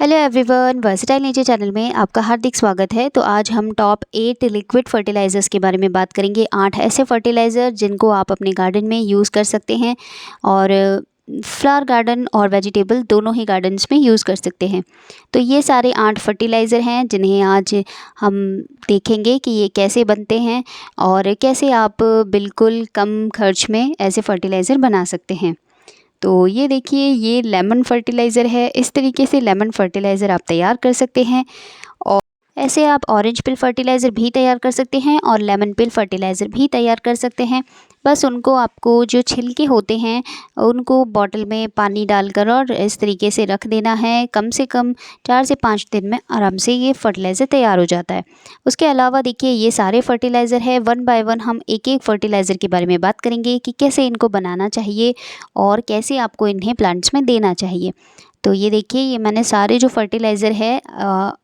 Hello everyone, versatile nature channel में आपका हार्दिक स्वागत है। तो आज हम टॉप 8 लिक्विड फर्टिलाइज़र्स के बारे में बात करेंगे। 8 ऐसे फर्टिलाइज़र जिनको आप अपने गार्डन में यूज़ कर सकते हैं और फ्लावर गार्डन और वेजिटेबल दोनों ही गार्डन्स में यूज़ कर सकते हैं। तो ये सारे 8 फर्टिलाइज़र हैं जिन्हें आज हम देखेंगे कि ये कैसे बनते हैं और कैसे आप बिल्कुल कम खर्च में ऐसे फर्टिलाइज़र बना सकते हैं। तो ये देखिए, ये लेमन फर्टिलाइज़र है। इस तरीके से लेमन फर्टिलाइज़र आप तैयार कर सकते हैं और ऐसे आप ऑरेंज पिल फर्टिलाइज़र भी तैयार कर सकते हैं और लेमन पिल फर्टिलाइज़र भी तैयार कर सकते हैं। बस उनको आपको जो छिलके होते हैं उनको बॉटल में पानी डालकर और इस तरीके से रख देना है। कम से कम 4 से 5 दिन में आराम से ये फर्टिलाइज़र तैयार हो जाता है। उसके अलावा देखिए, ये सारे फर्टिलाइज़र है। वन बाय वन हम एक एक फर्टिलाइज़र के बारे में बात करेंगे कि कैसे इनको बनाना चाहिए और कैसे आपको इन्हें प्लांट्स में देना चाहिए। तो ये देखिए, ये मैंने सारे जो फर्टिलाइज़र है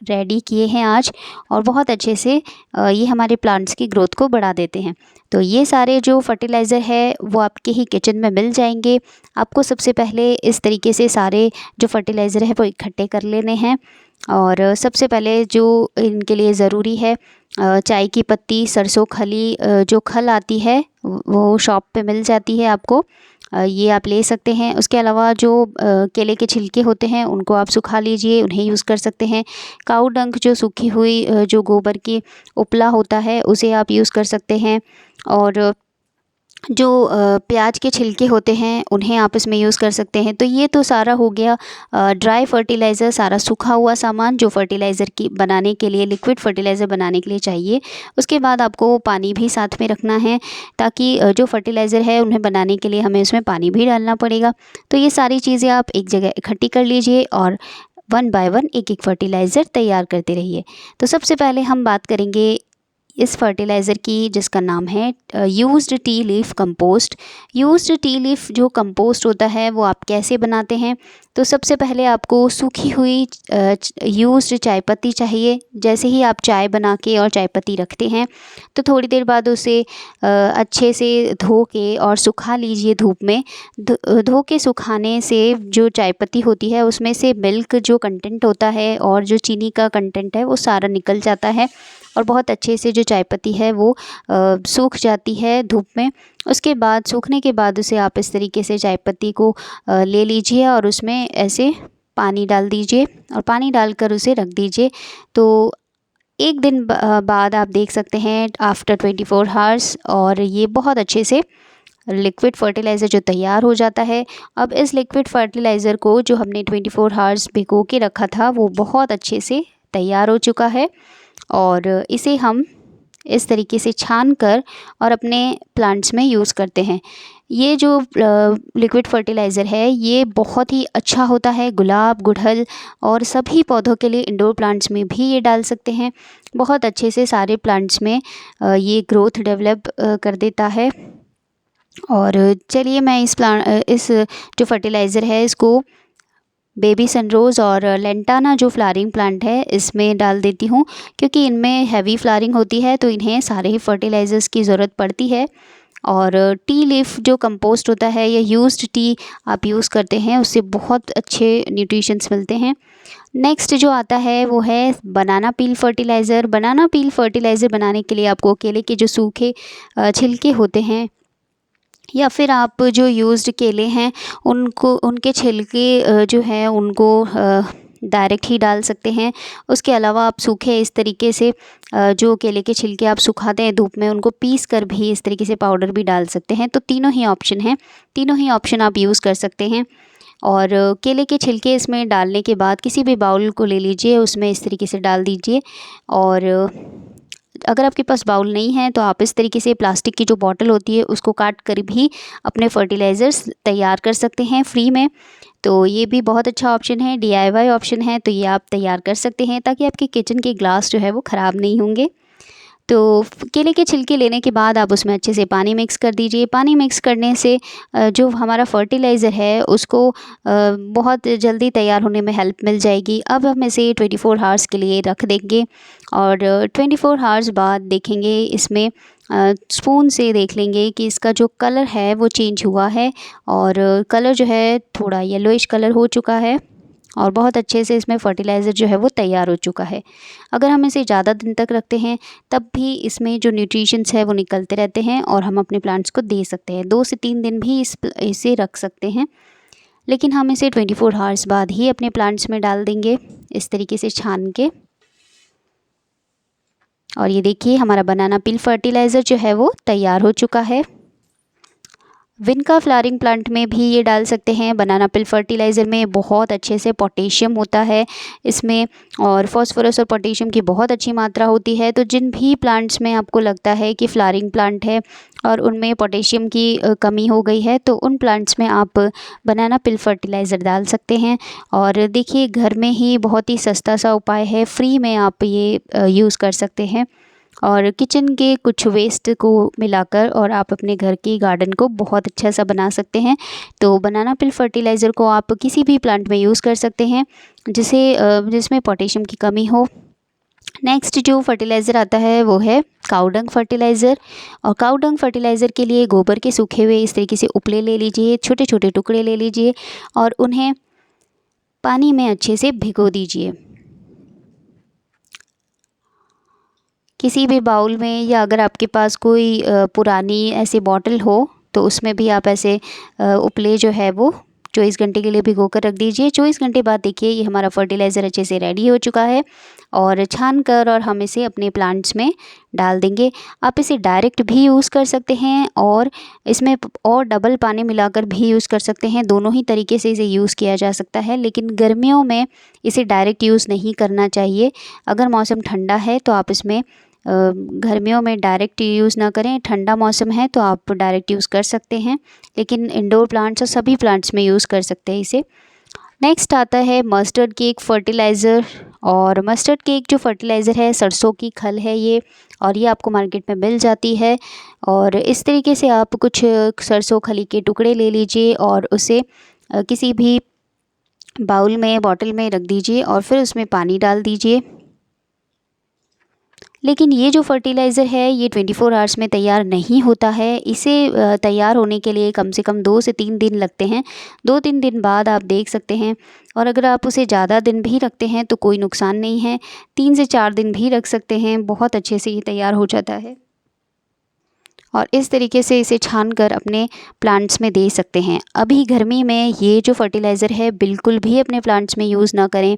रेडी किए हैं आज और बहुत अच्छे से ये हमारे प्लांट्स की ग्रोथ को बढ़ा देते हैं। तो ये सारे जो फर्टिलाइज़र है वो आपके ही किचन में मिल जाएंगे। आपको सबसे पहले इस तरीके से सारे जो फर्टिलाइज़र है वो इकट्ठे कर लेने हैं। और सबसे पहले जो इनके लिए ज़रूरी है, चाय की पत्ती, सरसों खली, जो खल आती है वो शॉप पे मिल जाती है आपको, ये आप ले सकते हैं। उसके अलावा जो केले के छिलके होते हैं उनको आप सुखा लीजिए, उन्हें यूज़ कर सकते हैं। काऊ डंक, जो सूखी हुई जो गोबर की उपला होता है उसे आप यूज़ कर सकते हैं। और जो प्याज के छिलके होते हैं उन्हें आप इसमें यूज़ कर सकते हैं। तो ये तो सारा हो गया ड्राई फर्टिलाइज़र, सारा सूखा हुआ सामान जो फर्टिलाइज़र की बनाने के लिए, लिक्विड फर्टिलाइज़र बनाने के लिए चाहिए। उसके बाद आपको पानी भी साथ में रखना है ताकि जो फर्टिलाइज़र है उन्हें बनाने के लिए हमें उसमें पानी भी डालना पड़ेगा। तो ये सारी चीज़ें आप एक जगह इकट्ठी कर लीजिए और वन बाय वन एक एक फर्टिलाइज़र तैयार करते रहिए। तो सबसे पहले हम बात करेंगे इस फर्टिलाइज़र की जिसका नाम है used T leaf compost. Used T leaf जो कंपोस्ट होता है वो आप कैसे बनाते हैं? तो सबसे पहले आपको सूखी हुई यूज्ड चाय पत्ती चाहिए। जैसे ही आप चाय बना के और चाय पत्ती रखते हैं तो थोड़ी देर बाद उसे अच्छे से धो के और सुखा लीजिए धूप में। धो के सुखाने से जो चाय पत्ती होती है उसमें से मिल्क जो कंटेंट होता है और जो चीनी का कंटेंट है वो सारा निकल जाता है और बहुत अच्छे से जो चाय पत्ती है वो सूख जाती है धूप में। उसके बाद सूखने के बाद उसे आप इस तरीके से चाय पत्ती को ले लीजिए और उसमें ऐसे पानी डाल दीजिए और पानी डालकर उसे रख दीजिए। तो एक दिन बाद आप देख सकते हैं आफ्टर 24 हावर्स, और ये बहुत अच्छे से लिक्विड फर्टिलाइज़र जो तैयार हो जाता है। अब इस लिक्विड फर्टिलाइज़र को जो हमने 24 हावर्स भिगो के रखा था वो बहुत अच्छे से तैयार हो चुका है और इसे हम इस तरीके से छान कर और अपने प्लांट्स में यूज़ करते हैं। ये जो लिक्विड फर्टिलाइज़र है ये बहुत ही अच्छा होता है गुलाब, गुड़हल और सभी पौधों के लिए। इंडोर प्लांट्स में भी ये डाल सकते हैं। बहुत अच्छे से सारे प्लांट्स में ये ग्रोथ डेवलप कर देता है। और चलिए, मैं इस जो फर्टिलाइज़र है इसको बेबी सनरोज़ और लेंटाना जो फ्लावरिंग प्लांट है इसमें डाल देती हूँ, क्योंकि इनमें हैवी फ्लावरिंग होती है तो इन्हें सारे ही फर्टिलाइज़र्स की ज़रूरत पड़ती है। और टी लीफ जो कंपोस्ट होता है या यूज्ड टी आप यूज़ करते हैं उससे बहुत अच्छे न्यूट्रिशंस मिलते हैं। नेक्स्ट जो आता है वो है बनाना पील फर्टिलाइज़र। बनाना पील फर्टिलाइज़र बनाने के लिए आपको केले के जो सूखे छिलके होते हैं या फिर आप जो यूज्ड केले हैं उनको, उनके छिलके जो हैं उनको डायरेक्ट ही डाल सकते हैं। उसके अलावा आप सूखे इस तरीके से जो केले के छिलके आप सुखाते हैं धूप में उनको पीस कर भी इस तरीके से पाउडर भी डाल सकते हैं। तो तीनों ही ऑप्शन हैं, तीनों ही ऑप्शन आप यूज़ कर सकते हैं। और केले के छिलके इसमें डालने के बाद किसी भी बाउल को ले लीजिए, उसमें इस तरीके से डाल दीजिए। और अगर आपके पास बाउल नहीं है तो आप इस तरीके से प्लास्टिक की जो बॉटल होती है उसको काट कर भी अपने फर्टिलाइज़र्स तैयार कर सकते हैं फ्री में। तो ये भी बहुत अच्छा ऑप्शन है, डीआईवाई ऑप्शन है। तो ये आप तैयार कर सकते हैं ताकि आपके किचन के ग्लास जो है वो ख़राब नहीं होंगे। तो केले के छिलके लेने के बाद आप उसमें अच्छे से पानी मिक्स कर दीजिए। पानी मिक्स करने से जो हमारा फर्टिलाइज़र है उसको बहुत जल्दी तैयार होने में हेल्प मिल जाएगी। अब हम इसे 24 हावर्स के लिए रख देंगे और 24 हावर्स बाद देखेंगे इसमें स्पून से देख लेंगे कि इसका जो कलर है वो चेंज हुआ है और कलर जो है थोड़ा येलोइश कलर हो चुका है। और बहुत अच्छे से इसमें फर्टिलाइज़र जो है वो तैयार हो चुका है। अगर हम इसे ज़्यादा दिन तक रखते हैं तब भी इसमें जो न्यूट्रिशंस है वो निकलते रहते हैं और हम अपने प्लांट्स को दे सकते हैं। 2 से 3 दिन भी इसे रख सकते हैं, लेकिन हम इसे 24 आवर्स बाद ही अपने प्लांट्स में डाल देंगे, इस तरीके से छान के। और ये देखिए हमारा बनाना पील फर्टिलाइज़र जो है वो तैयार हो चुका है। विनका फ्लावरिंग प्लांट में भी ये डाल सकते हैं। बनाना पिल फर्टिलाइज़र में बहुत अच्छे से पोटेशियम होता है इसमें, और फॉस्फोरस और पोटेशियम की बहुत अच्छी मात्रा होती है। तो जिन भी प्लांट्स में आपको लगता है कि फ्लावरिंग प्लांट है और उनमें पोटेशियम की कमी हो गई है, तो उन प्लांट्स में आप बनाना पिल फर्टिलाइज़र डाल सकते हैं। और देखिए घर में ही बहुत ही सस्ता सा उपाय है, फ्री में आप ये यूज़ कर सकते हैं। और किचन के कुछ वेस्ट को मिलाकर और आप अपने घर की गार्डन को बहुत अच्छा सा बना सकते हैं। तो बनाना पिल फर्टिलाइज़र को आप किसी भी प्लांट में यूज़ कर सकते हैं जिसमें पोटेशियम की कमी हो। नेक्स्ट जो फर्टिलाइज़र आता है वो है काऊ डंग फर्टिलाइज़र। और काऊ डंग फर्टिलाइज़र के लिए गोबर के सूखे हुए इस तरीके से उपले ले लीजिए, छोटे छोटे टुकड़े ले लीजिए और उन्हें पानी में अच्छे से भिगो दीजिए। किसी भी बाउल में, या अगर आपके पास कोई पुरानी ऐसी बॉटल हो तो उसमें भी आप ऐसे उपले जो है वो 24 घंटे के लिए भिगो कर रख दीजिए। 24 घंटे बाद देखिए ये हमारा फर्टिलाइज़र अच्छे से रेडी हो चुका है और छान कर और हम इसे अपने प्लांट्स में डाल देंगे। आप इसे डायरेक्ट भी यूज़ कर सकते हैं और इसमें और डबल पानी मिलाकर भी यूज़ कर सकते हैं। दोनों ही तरीके से इसे यूज़ किया जा सकता है, लेकिन गर्मियों में इसे डायरेक्ट यूज़ नहीं करना चाहिए। अगर मौसम ठंडा है तो आप इसमें गर्मियों में डायरेक्ट यूज़ ना करें। ठंडा मौसम है तो आप डायरेक्ट यूज़ कर सकते हैं, लेकिन इंडोर प्लांट्स और सभी प्लांट्स में यूज़ कर सकते हैं इसे। नेक्स्ट आता है मस्टर्ड केक फर्टिलाइज़र। और मस्टर्ड केक जो फर्टिलाइज़र है सरसों की खल है ये, और ये आपको मार्केट में मिल जाती है। और इस तरीके से आप कुछ सरसों खली के टुकड़े ले लीजिए और उसे किसी भी बाउल में, बॉटल में रख दीजिए और फिर उसमें पानी डाल दीजिए। लेकिन ये जो फर्टिलाइज़र है ये 24 आवर्स में तैयार नहीं होता है। इसे तैयार होने के लिए कम से कम 2 से 3 दिन लगते हैं। 2-3 दिन बाद आप देख सकते हैं, और अगर आप उसे ज़्यादा दिन भी रखते हैं तो कोई नुकसान नहीं है। 3 से 4 दिन भी रख सकते हैं, बहुत अच्छे से ये तैयार हो जाता है। और इस तरीके से इसे छान कर अपने प्लांट्स में दे सकते हैं। अभी गर्मी में ये जो फर्टिलाइज़र है बिल्कुल भी अपने प्लांट्स में यूज़ ना करें।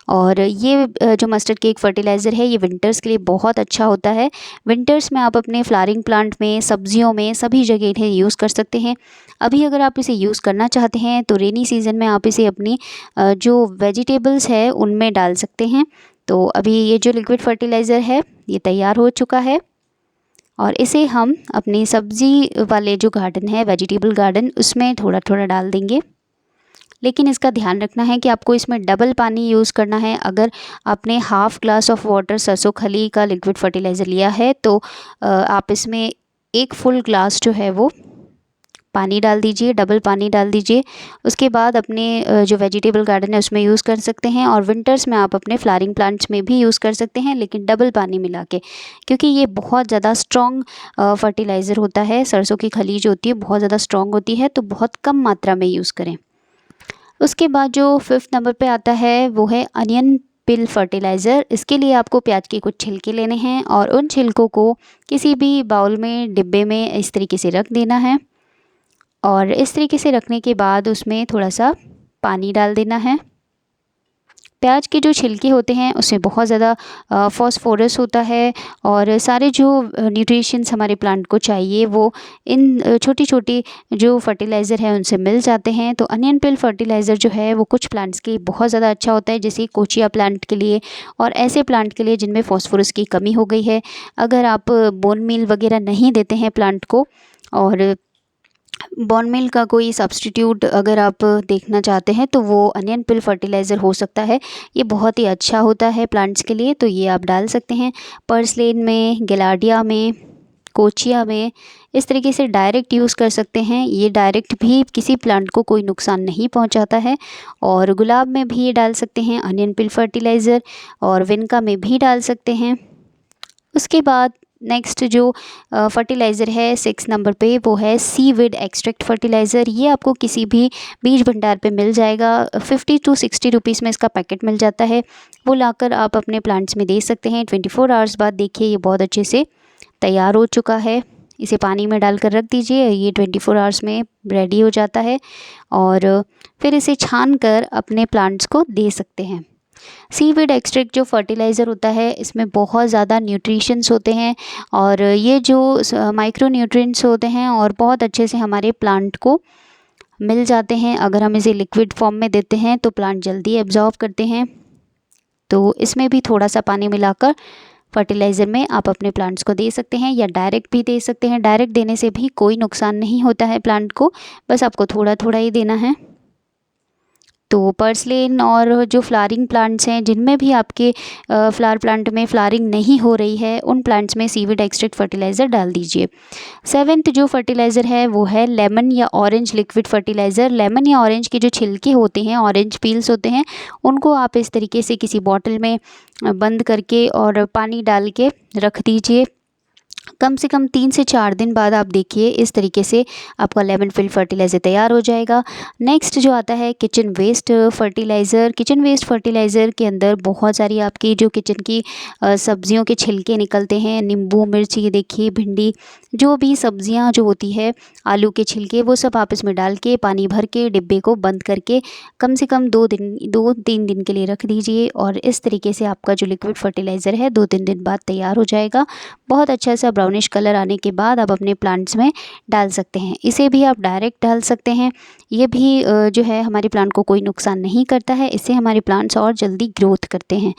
और ये जो मस्टर्ड केक फर्टिलाइज़र है ये विंटर्स के लिए बहुत अच्छा होता है। विंटर्स में आप अपने फ्लावरिंग प्लांट में, सब्जियों में, सभी जगह इन्हें यूज़ कर सकते हैं। अभी अगर आप इसे यूज़ करना चाहते हैं तो रेनी सीज़न में आप इसे अपनी जो वेजिटेबल्स है उनमें डाल सकते हैं। तो अभी ये जो लिक्विड फर्टिलाइज़र है ये तैयार हो चुका है और इसे हम अपनी सब्ज़ी वाले जो गार्डन है, वेजिटेबल गार्डन, उसमें थोड़ा थोड़ा डाल देंगे। लेकिन इसका ध्यान रखना है कि आपको इसमें डबल पानी यूज़ करना है। अगर आपने हाफ़ ग्लास ऑफ वाटर सरसों खली का लिक्विड फर्टिलाइज़र लिया है तो आप इसमें 1 फुल ग्लास जो है वो पानी डाल दीजिए, डबल पानी डाल दीजिए। उसके बाद अपने जो वेजिटेबल गार्डन है उसमें यूज़ कर सकते हैं, और विंटर्स में आप अपने फ्लावरिंग प्लांट्स में भी यूज़ कर सकते हैं, लेकिन डबल पानी मिला के, क्योंकि ये बहुत ज़्यादा स्ट्रॉन्ग फर्टिलाइज़र होता है। सरसों की खली जो होती है बहुत ज़्यादा स्ट्रॉन्ग होती है, तो बहुत कम मात्रा में यूज़ करें। उसके बाद जो 5th नंबर पे आता है वो है अनियन पिल फर्टिलाइज़र। इसके लिए आपको प्याज के कुछ छिलके लेने हैं और उन छिलकों को किसी भी बाउल में, डिब्बे में इस तरीके से रख देना है। और इस तरीके से रखने के बाद उसमें थोड़ा सा पानी डाल देना है। प्याज के जो छिलके होते हैं उसमें बहुत ज़्यादा फॉस्फोरस होता है, और सारे जो न्यूट्रिशंस हमारे प्लांट को चाहिए वो इन छोटी छोटी जो फर्टिलाइज़र है उनसे मिल जाते हैं। तो अनियन पिल फर्टिलाइज़र जो है वो कुछ प्लांट्स के लिए बहुत ज़्यादा अच्छा होता है, जैसे कोचिया प्लांट के लिए और ऐसे प्लांट के लिए जिनमें फॉस्फोरस की कमी हो गई है। अगर आप बोन मील वगैरह नहीं देते हैं प्लांट को, और बॉन मील का कोई सब्स्टिट्यूट अगर आप देखना चाहते हैं तो वो अनियन पिल फर्टिलाइज़र हो सकता है। ये बहुत ही अच्छा होता है प्लांट्स के लिए, तो ये आप डाल सकते हैं। पर्सलेन में, गिलार्डिया में, कोचिया में इस तरीके से डायरेक्ट यूज़ कर सकते हैं। ये डायरेक्ट भी किसी प्लांट को कोई नुकसान नहीं पहुंचाता है। और गुलाब में भी ये डाल सकते हैं अनियन पिल फर्टिलाइज़र, और विनका में भी डाल सकते हैं। उसके बाद नेक्स्ट जो फर्टिलाइज़र है 6 नंबर पे वो है सीविड एक्सट्रैक्ट फर्टिलाइज़र। ये आपको किसी भी बीज भंडार पे मिल जाएगा। 50 to 60 रुपीज़ में इसका पैकेट मिल जाता है। वो लाकर आप अपने प्लांट्स में दे सकते हैं। 24 आवर्स बाद देखिए ये बहुत अच्छे से तैयार हो चुका है। इसे पानी में डालकर रख दीजिए, ये 24 आवर्स में रेडी हो जाता है और फिर इसे छान कर अपने प्लांट्स को दे सकते हैं। सीवीड एक्सट्रैक्ट जो फर्टिलाइज़र होता है इसमें बहुत ज़्यादा न्यूट्रिशंस होते हैं और ये जो माइक्रो न्यूट्रिएंट्स होते हैं और बहुत अच्छे से हमारे प्लांट को मिल जाते हैं। अगर हम इसे लिक्विड फॉर्म में देते हैं तो प्लांट जल्दी एब्जॉर्ब करते हैं। तो इसमें भी थोड़ा सा पानी मिलाकर फर्टिलाइज़र में आप अपने प्लांट्स को दे सकते हैं या डायरेक्ट भी दे सकते हैं। डायरेक्ट देने से भी कोई नुकसान नहीं होता है प्लांट को, बस आपको थोड़ा थोड़ा ही देना है। तो पर्सलेन और जो फ्लावरिंग प्लांट्स हैं जिनमें भी आपके फ्लावर प्लांट में फ्लावरिंग नहीं हो रही है उन प्लांट्स में सीविड एक्सट्रैक्ट फर्टिलाइज़र डाल दीजिए। 7th जो फर्टिलाइज़र है वो है लेमन या ऑरेंज लिक्विड फर्टिलाइज़र। लेमन या ऑरेंज के जो छिलके होते हैं, ऑरेंज पील्स होते हैं, उनको आप इस तरीके से किसी बॉटल में बंद करके और पानी डाल के रख दीजिए। कम से कम 3 से 4 दिन बाद आप देखिए इस तरीके से आपका लेमन फिल्ड फर्टिलाइज़र तैयार हो जाएगा। नेक्स्ट जो आता है kitchen waste fertiliser. Kitchen waste fertiliser के अंदर बहुत सारी आपकी जो किचन की सब्जियों के छिलके निकलते हैं, नींबू, मिर्च, ये देखिए भिंडी, जो भी सब्जियां जो होती है, आलू के छिलके, वो सब आप इसमें डाल के पानी भर के डिब्बे को बंद करके कम से कम 2-3 दिन के लिए रख दीजिए और इस तरीके से आपका जो लिक्विड फर्टिलाइज़र है 2-3 दिन बाद तैयार हो जाएगा। बहुत अच्छा सा ब्राउनिश कलर आने के बाद आप अपने प्लांट्स में डाल सकते हैं। इसे भी आप डायरेक्ट डाल सकते हैं। ये भी जो है हमारे प्लांट को कोई नुकसान नहीं करता है, इससे हमारे प्लांट्स और जल्दी ग्रोथ करते हैं।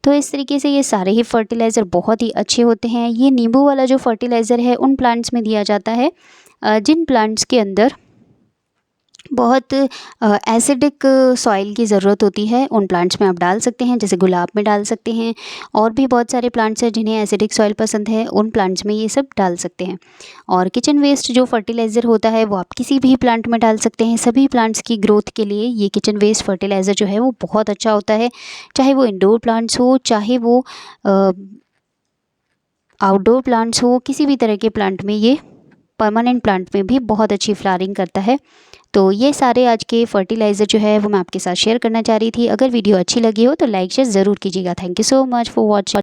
तो इस तरीके से ये सारे ही फर्टिलाइज़र बहुत ही अच्छे होते हैं। ये नींबू वाला जो फर्टिलाइज़र है उन प्लांट्स में दिया जाता है जिन प्लांट्स के अंदर बहुत एसिडिक सॉइल की ज़रूरत होती है, उन प्लांट्स में आप डाल सकते हैं। जैसे गुलाब में डाल सकते हैं और भी बहुत सारे प्लांट्स हैं जिन्हें एसिडिक सॉइल पसंद है, उन प्लांट्स में ये सब डाल सकते हैं। और किचन वेस्ट जो फर्टिलाइज़र होता है वो आप किसी भी प्लांट में डाल सकते हैं। सभी प्लांट्स की ग्रोथ के लिए ये किचन वेस्ट फर्टिलाइज़र जो है वो बहुत अच्छा होता है, चाहे वो इंडोर प्लांट्स हो, चाहे वो आउटडोर प्लांट्स हो, किसी भी तरह के प्लांट में ये परमानेंट प्लांट में भी बहुत अच्छी फ्लावरिंग करता है। तो ये सारे आज के फर्टिलाइज़र जो है वो मैं आपके साथ शेयर करना चाह रही थी। अगर वीडियो अच्छी लगी हो तो लाइक शेयर ज़रूर कीजिएगा। Thank you so much for watching.